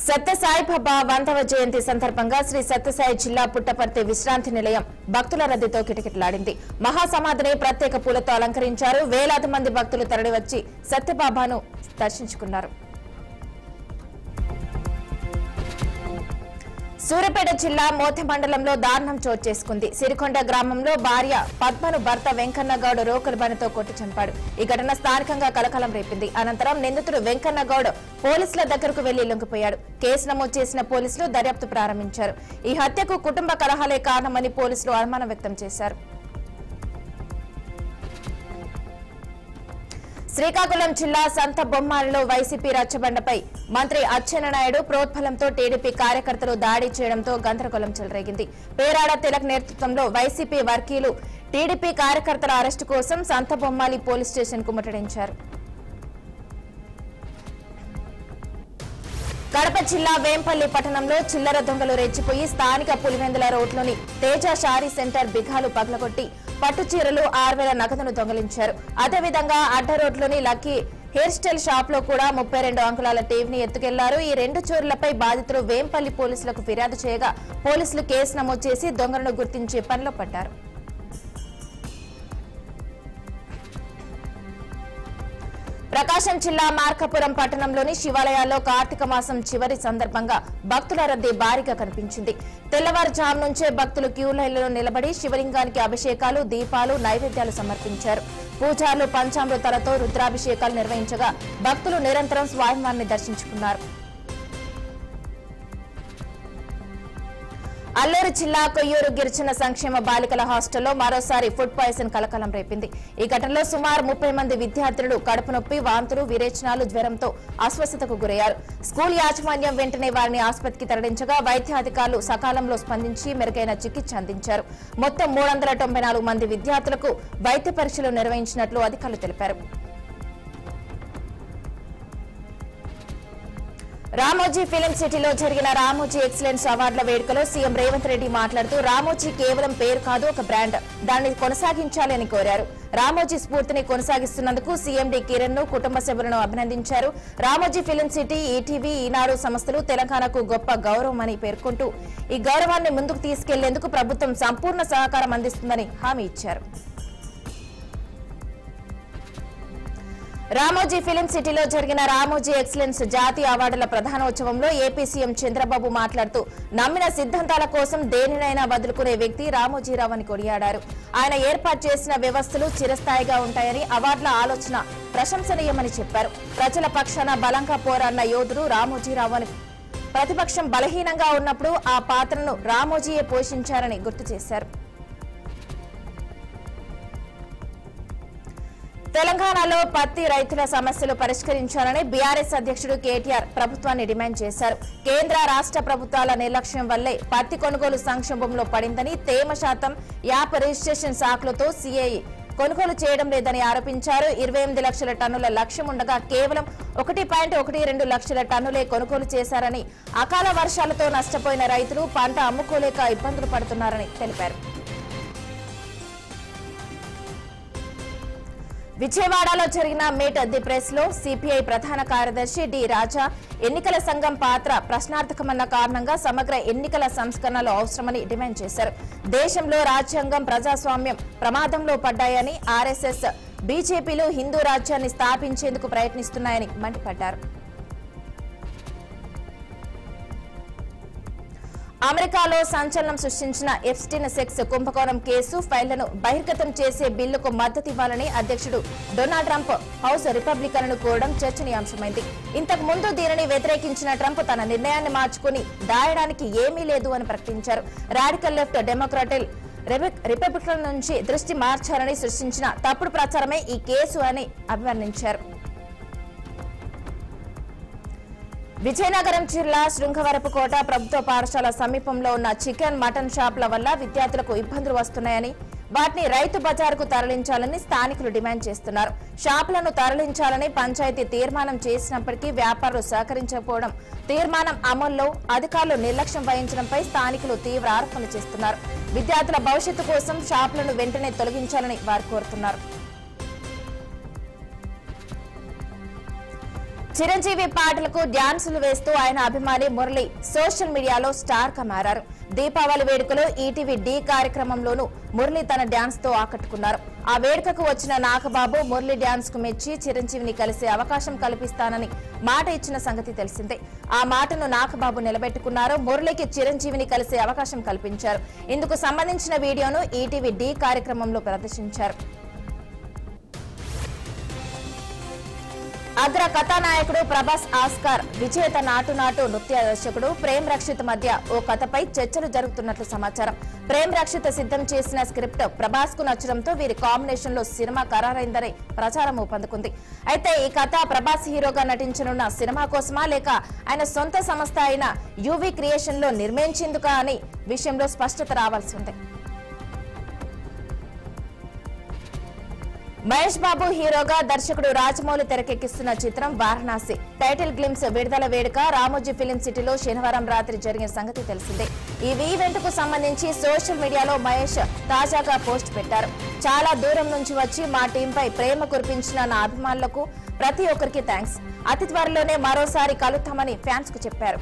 సత్యసాయి బాబా 100వ జయంతి సందర్భంగా శ్రీ సత్యసాయి జిల్లా పుట్టపర్తి విశ్రాంతి నిలయం భక్తుల రద్దీతో కిటకిటలాడింది. మహాసమాధిని ప్రత్యేక పూలతో అలంకరించారు. వేలాది మంది భక్తులు తరలివచ్చి సత్యబాబాను దర్శించుకున్నారు. సూర్యాపేట జిల్లా మోతి మండలంలో దారుణం చోటు చేసుకుంది. సిరికొండ గ్రామంలో భార్య పద్మను భర్త వెంకన్నగౌడ్ రోకలి బండితో కొట్టి చంపాడు. ఈ ఘటన స్థానికంగా కలకలం రేపింది. అనంతరం నిందితుడు వెంకన్నగౌడ్ పోలీసుల దగ్గరకు వెళ్లి లొంగిపోయాడు. కేసు నమోదు చేసిన పోలీసులు దర్యాప్తు ప్రారంభించారు. ఈ హత్యకు కుటుంబ కలహాలే కారణమని పోలీసులు అనుమానం వ్యక్తం చేశారు. శ్రీకాకుళం జిల్లా సంత బొమ్మాలిలో వైసీపీ రచ్చబండపై మంత్రి అచ్చెన్నాయుడు ప్రోద్బలంతో టీడీపీ కార్యకర్తలు దాడి చేయడంతో గందరగోళం చెలరేగింది. పేరాడ తిలక్ నేతృత్వంలో వైసీపీ వర్గీయులు టీడీపీ కార్యకర్తల అరెస్టు కోసం సంత బొమ్మాలి పోలీస్ స్టేషన్ కు ముట్టడించారు. కడప జిల్లా వేంపల్లి పట్టణంలో చిల్లర దొంగలు రెచ్చిపోయి స్థానిక పులివెందుల రోడ్లోని తేజ శారీ సెంటర్ బిఘాలు పగలగొట్టి పట్టు చీరలు 6,000 నగదును దొంగిలించారు. అదేవిధంగా అడ్డ రోడ్లోని లక్కీ హెయిర్ స్టైల్ షాప్ లో కూడా 32 అంకుళాల టీవీని ఎత్తుకెళ్లారు. ఈ 2 చోరులపై బాధితులు వేంపల్లి పోలీసులకు ఫిర్యాదు చేయగా పోలీసులు కేసు నమోదు చేసి దొంగలను గుర్తించే పనిలో పడ్డారు. ప్రకాశం జిల్లా మార్కాపురం పట్టణంలోని శివాలయాల్లో కార్తీక మాసం చివరి సందర్భంగా భక్తుల రద్దీ భారీగా కనిపించింది. తెల్లవారుజాము నుంచే భక్తులు క్యూ లైన్లలో నిలబడి శివలింగానికి అభిషేకాలు, దీపాలు, నైవేద్యాలు సమర్పించారు. పూజారులు పంచామృతాలతో రుద్రాభిషేకాలు నిర్వహించగా భక్తులు నిరంతరం స్వామివారిని దర్శించుకున్నారు. అల్లూరు జిల్లా కొయ్యూరు గిరిజన సంక్షేమ బాలికల హాస్టల్లో మరోసారి ఫుడ్ పాయిజన్ కలకలం రేపింది. ఈ ఘటనలో సుమారు 30 మంది విద్యార్థులు కడుపు నొప్పి, వాంతులు, విరేచనాలు, జ్వరంతో అస్వస్థతకు గురయ్యారు. స్కూల్ యాజమాన్యం వెంటనే వారిని ఆసుపత్రికి తరలించగా వైద్యాధికారులు సకాలంలో స్పందించి మెరుగైన చికిత్స అందించారు. మొత్తం 394 మంది విద్యార్థులకు వైద్య పరీక్షలు నిర్వహించినట్లు అధికారులు తెలిపారు. రామోజీ ఫిలిం సిటీలో జరిగిన రామోజీ ఎక్సలెన్స్ అవార్డుల వేడుకలో సీఎం రేవంత్ రెడ్డి మాట్లాడుతూ రామోజీ కేవలం పేరు కాదు, ఒక బ్రాండ్, దాన్ని కొనసాగించాలని కోరారు. రామోజీ స్ఫూర్తిని కొనసాగిస్తున్నందుకు సీఎండీ కిరణ్ ను, కుటుంబ సభ్యులను అభినందించారు. రామోజీ ఫిలిం సిటీ, ఈటీవీ, ఈనాడు సంస్థలు తెలంగాణకు గొప్ప గౌరవం అని పేర్కొంటూ ఈ గౌరవాన్ని ముందుకు తీసుకెళ్లేందుకు ప్రభుత్వం సంపూర్ణ సహకారం అందిస్తుందని హామీ ఇచ్చారు. రామోజీ ఫిలిం సిటీలో జరిగిన రామోజీ ఎక్సలెన్స్ జాతీయ అవార్డుల ప్రధానోత్సవంలో ఏపీ సీఎం చంద్రబాబు మాట్లాడుతూ నమ్మిన సిద్ధాంతాల కోసం దేనినైనా వదులుకునే వ్యక్తి రామోజీరావు అని కొనియాడారు. ఆయన ఏర్పాటు చేసిన వ్యవస్థలు చిరస్థాయిగా ఉంటాయని, అవార్డుల ఆలోచన ప్రశంసనీయమని చెప్పారు. ప్రజల పక్షాన బలంగా పోరాడిన యోధుడు రామోజీరావు అని, ప్రతిపక్షం బలహీనంగా ఉన్నప్పుడు ఆ పాత్రను రామోజీయే పోషించారని గుర్తు చేశారు. తెలంగాణలో పత్తి రైతుల సమస్యలు పరిష్కరించాలని బీఆర్ఎస్ అధ్యక్షుడు కేటీఆర్ ప్రభుత్వాన్ని డిమాండ్ చేశారు. కేంద్ర రాష్ట్ర ప్రభుత్వాల నిర్లక్ష్యం వల్లే పత్తి కొనుగోలు సంక్షోభంలో పడిందని, తేమ శాతం, యాప్ రిజిస్ట్రేషన్ శాఖలతో సీఐ కొనుగోలు చేయడం లేదని ఆరోపించారు. 28 లక్షల టన్నుల లక్ష్యం ఉండగా కేవలం 1.12 లక్షల టన్నులే కొనుగోలు చేశారని, అకాల వర్షాలతో నష్టపోయిన రైతులు పంట అమ్ముకోలేక ఇబ్బందులు పడుతున్నారని తెలిపారు. విజయవాడలో జరిగిన మీట్ ది ప్రెస్ లో సిపిఐ ప్రధాన కార్యదర్శి డి రాజా ఎన్నికల సంఘం పాత్ర ప్రశ్నార్థకమన్న కారణంగా సమగ్ర ఎన్నికల సంస్కరణలు అవసరమని డిమాండ్ చేశారు. దేశంలో రాజ్యాంగం, ప్రజాస్వామ్యం ప్రమాదంలో పడ్డాయని, ఆర్ఎస్ఎస్, బీజేపీలు హిందూ రాజ్యాన్ని స్థాపించేందుకు ప్రయత్నిస్తున్నాయని మండిపడ్డారు. అమెరికాలో సంచలనం సృష్టించిన ఎప్స్టీన్ సెక్స్ కుంభకోణం కేసు ఫైళ్లను బహిర్గతం చేసే బిల్లుకు మద్దతు ఇవ్వాలని అధ్యక్షుడు డొనాల్డ్ ట్రంప్ హౌస్ రిపబ్లికన్లను కోరడం చర్చనీయాంశమైంది. ఇంతకు ముందు దీనిని వ్యతిరేకించిన ట్రంప్ తన నిర్ణయాన్ని మార్చుకుని దాయడానికి ఏమీ లేదు అని ప్రకటించారు. రాడికల్ లెఫ్ట్ డెమోక్రాటిక్ రిపబ్లికన్ నుంచి దృష్టి మార్చారని సృష్టించిన తప్పుడు ప్రచారమే ఈ కేసు అని అభివర్ణించారు. విజయనగరం జిల్లా శృంగవరపుకోట ప్రభుత్వ పాఠశాల సమీపంలో ఉన్న చికెన్, మటన్ షాపుల వల్ల విద్యార్థులకు ఇబ్బందులు వస్తున్నాయని, వాటిని రైతు బజారుకు తరలించాలని స్థానికులు డిమాండ్ చేస్తున్నారు. షాపులను తరలించాలని పంచాయతీ తీర్మానం చేసినప్పటికీ వ్యాపారులు సహకరించకపోవడం, తీర్మానం అమల్లో అధికారులు నిర్లక్ష్యం వహించడంపై స్థానికులు తీవ్ర ఆరోపణలు చేస్తున్నారు. విద్యార్థుల భవిష్యత్తు కోసం షాపులను వెంటనే తొలగించాలని వారు కోరుతున్నారు. చిరంజీవి పాటలకు డ్యాన్సులు వేస్తూ ఆయన అభిమాని మురళి సోషల్ మీడియాలో స్టార్ గా మారారు. దీపావళి వేడుకలో ఈటీవీ డి కార్యక్రమంలోనూ మురళి తన డ్యాన్స్ తో ఆకట్టుకున్నారు. ఆ వేడుకకు వచ్చిన నాగబాబు మురళి డ్యాన్స్ కు మెచ్చి చిరంజీవిని కలిసే అవకాశం కల్పిస్తానని మాట ఇచ్చిన సంగతి తెలిసిందే. ఆ మాటను నాగబాబు నిలబెట్టుకున్నారు. మురళికి చిరంజీవిని కలిసే అవకాశం కల్పించారు. ఇందుకు సంబంధించిన వీడియోను ఈటీవీ డి కార్యక్రమంలో ప్రదర్శించారు. అగ్ర కథానాయకుడు ప్రభాస్ ఆస్కార్ విజేత నాటు నృత్య దర్శకుడు ప్రేమ్ రక్షిత్ మధ్య ఓ కథపై చర్చలు జరుగుతున్నట్లు సమాచారం. ప్రేమ్ రక్షిత్ సిద్ధం చేసిన స్క్రిప్ట్ ప్రభాస్ కు నచ్చడంతో వీరి కాంబినేషన్ లో సినిమా ఖరారైందని ప్రచారం ఊపందుకుంది. అయితే ఈ కథ ప్రభాస్ హీరోగా నటించనున్న సినిమా కోసమా లేక ఆయన సొంత సంస్థ అయిన యూవీ క్రియేషన్ లో నిర్మించేందుకా అని విషయంలో స్పష్టత రావాల్సి ఉంది. మహేష్ బాబు హీరోగా దర్శకుడు రాజమౌళి తెరకెక్కిస్తున్న చిత్రం వారణాసి టైటిల్ గ్లిమ్స్ విడుదల వేడుక రామోజీ ఫిలిం సిటీలో శనివారం రాత్రి జరిగిన సంగతి తెలిసిందే. ఈ ఈవెంట్ కు సంబంధించి సోషల్ మీడియాలో మహేష్ తాజాగా పోస్ట్ పెట్టారు. చాలా దూరం నుంచి వచ్చి మా టీంపై ప్రేమ కురిపించిన నా అభిమానులకు ప్రతి ఒక్కరికి థ్యాంక్స్. అతి త్వరలోనే మరోసారి కలుద్దామని ఫ్యాన్స్ కు చెప్పారు.